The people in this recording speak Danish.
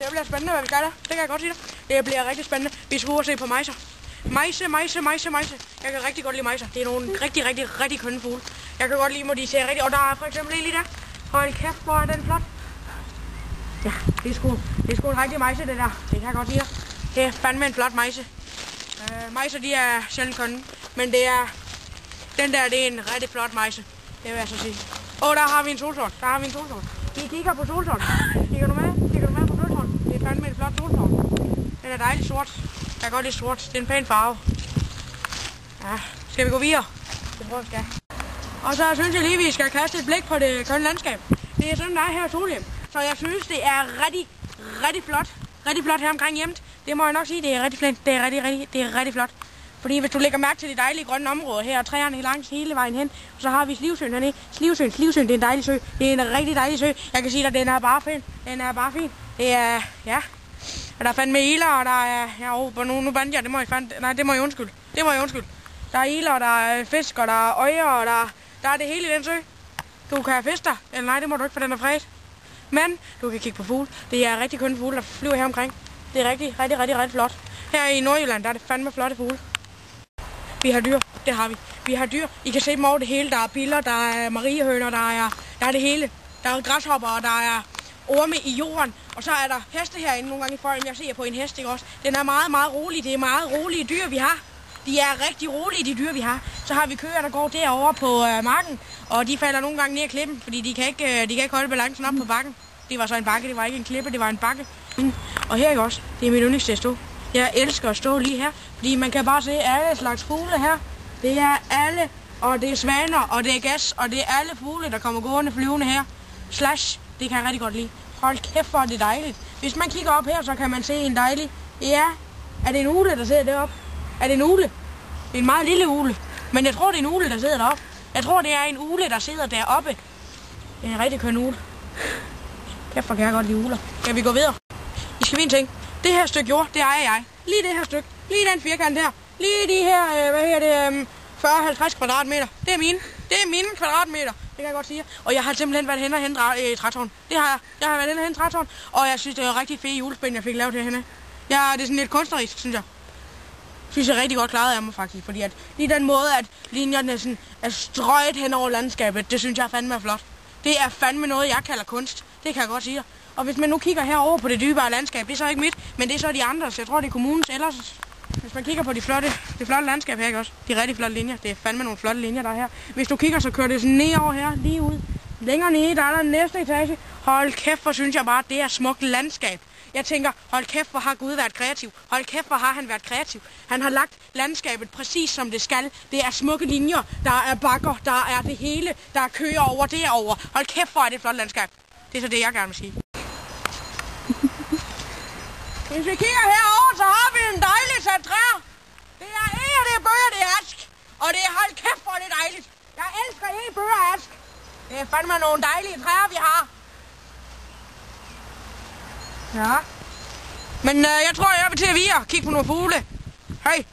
Det bliver spændende, hvad vi gør der. Det kan jeg godt sige dig. Det bliver rigtig spændende. Vi skal ud og se på mejser. Mejse. Jeg kan rigtig godt lide mejser. Det er nogle rigtig kønne fugle. Jeg kan godt lide, hvor de ser rigtig... Og der er for eksempel en lige der. Hold kæft, hvor er den flot. Ja, det er sgu en rigtig mejse, det der. Det kan jeg godt lide. Det er fandme en flot mejse. Mejser, de er sjældent kønne. Men det er... Den der, det er en rigtig flot mejse. Det vil jeg så sige. Og der har vi en solsorn. De kigger på solsorn. Kigger du med på solsorn? Det er fandme en flot solsorn. Den er dejlig sort. Jeg kan godt lide sort. Det er en pæn farve. Ja, skal vi gå videre? Det tror jeg, skal. Og så synes jeg lige, vi skal kaste et blik på det kønne landskab. Det er sådan, der er her i Solhjem. Så jeg synes, det er rigtig flot. Rigtig flot her omkring hjemmet. Det må jeg nok sige, det er rigtig flot. Det er rigtig flot. Fordi hvis du lægger mærke til de dejlige grønne områder her, og træerne langs hele vejen hen, så har vi Slivsøen hernede. Slivsøen, det er en dejlig sø. Det er en rigtig dejlig sø. Jeg kan sige dig, den er bare fin. Det er, ja. Og der er fandme iler, og der er, ja, nu bandt jeg, det må jeg undskylde. Der er iler, og der er fisk, og der er øjer, og der er det hele i den sø. Du kan fiske der, eller nej, det må du ikke, for den er fredet. Men du kan kigge på fugle. Det er rigtig kønne fugle, der flyver her omkring. Det er rigtig flot. Her i Nordjylland, der er det fandme flotte fugle. Vi har dyr, det har vi. Vi har dyr. I kan se dem over det hele. Der er biller, der er mariehøner, der er det hele. Der er græshopper, og der er orme i jorden. Og så er der heste herinde nogle gange i forhånden. Jeg ser på en hest, ikke også? Den er meget rolig. Det er meget rolige dyr, vi har. De er rigtig rolige, de dyr, vi har. Så har vi køer, der går derovre på marken. Og de falder nogle gange ned ad klippen, fordi de kan ikke holde balancen op på bakken. Det var så en bakke, det var ikke en klippe, det var en bakke. Og her, ikke også? Det er mit yndligste at stå. Jeg elsker at stå lige her, fordi man kan bare se alle slags fugle her. Det er alle, og det er svaner, og det er gas, og det er alle fugle, der kommer gående flyvende her. Slash, det kan jeg rigtig godt lide. Hold kæft, hvor er det dejligt. Hvis man kigger op her, så kan man se en dejlig... Ja, er det en ugle, der sidder deroppe? Er det en ugle? Det er en meget lille ugle, men jeg tror, det er en ugle, der sidder deroppe. Jeg tror, det er en ugle, der sidder deroppe. Det er en rigtig køn ugle. Kæft, hvor kan jeg godt lide ugler. Skal vi gå videre? I skal vide en ting. Det her stykke jord, det ejer jeg. Lige det her stykke. Lige den firkant her. Lige de her, 40-50 kvadratmeter. Det er mine kvadratmeter. Det kan jeg godt sige. Og jeg har simpelthen været henne og hente trætårn. Det har jeg. Jeg har været henne og hente trætårn. Og jeg synes, det er rigtig fedt julespænd, jeg fik lavet herhenne. Ja, det er sådan lidt kunstnerisk, synes jeg. Synes jeg rigtig godt klaret af mig faktisk. Fordi at lige den måde, at linjerne sådan er strøget hen over landskabet, det synes jeg fandme er flot. Det er fandme noget, jeg kalder kunst. Det kan jeg godt sige. Og hvis man nu kigger herover på det dybere landskab, det er så ikke mit, men det er så de andres. Jeg tror, det er kommunens ellers. Hvis man kigger på det flotte landskab her, ikke også? De rigtig flotte linjer. Det er fandme nogle flotte linjer, der er her. Hvis du kigger, så kører det sådan nedover her, lige ud. Længere nede, der er der næste etage. Hold kæft, hvor synes jeg bare, det er smukt landskab. Jeg tænker, hold kæft, hvor har Gud været kreativ. Hold kæft, hvor har han været kreativ. Han har lagt landskabet præcis som det skal. Det er smukke linjer, der er bakker, der er det hele, der er køer over derovre. Hold kæft, hvor er det et flot landskab. Det er så det, jeg gerne vil sige. Hvis vi kigger herover, så har vi en dejlig sat træer. Det er eg, det er bøger, det er ask. Og det er hold kæft, hvor det er dejligt. Jeg elsker eg, bøger og ask. Det er fandme nogle dejlige træer, vi har. Ja. Men jeg tror, jeg vil til at kigge på nogle fugle. Hej.